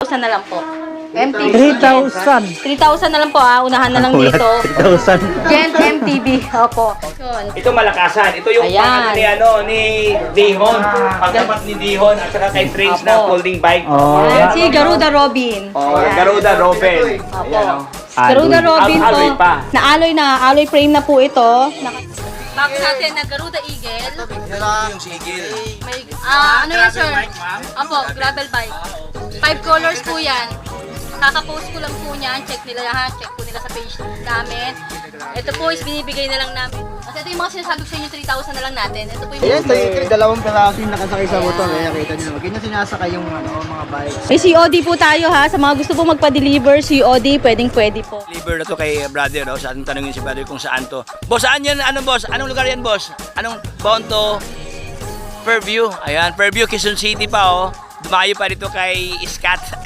3,000 na lang po. MTB. 3,000. 3,000 na lang po unahan na lang dito. 3,000. Gent MTB, opo. Yun. Ito malakasan. Ito yung Ayan. ni Dihon. Pagkapat ni Dihon at saka kay Prince na Opo. folding bike. Oh. Ayan, si Garuda Robin. Ayan. Garuda Robin. Opo. Ayan, oh. Garuda Robin to. Alloy pa. Alloy frame na po ito. Box natin na Garuda Eagle. Yung sigil. May, ano yan sir? Opo, gravel bike. 5 colors po yan. Kaka-post ko lang po niyan. Check nila lahat. Check po nila sa page namin. Ito po is binibigay na lang namin. Kasi ito yung mga sinasabi ko sa inyo, 3,000 na lang natin. Ito po yung Ayan, ito dalawang peraso yung nakasakay sa motor. Kaya kita nyo naman. Ganyan sinasakay yung mga bikes. May COD po tayo ha. Sa mga gusto po magpa-deliver, COD, pwede po. Deliver na to kay brother. Oh. Saan tanongin si brother kung saan to. Boss, saan yan? Anong boss? Anong lugar yan, boss? Anong bound to? Fairview. Ayan, Fairview, Quezon City pa. Oh. Dumayo pa dito kay Scott.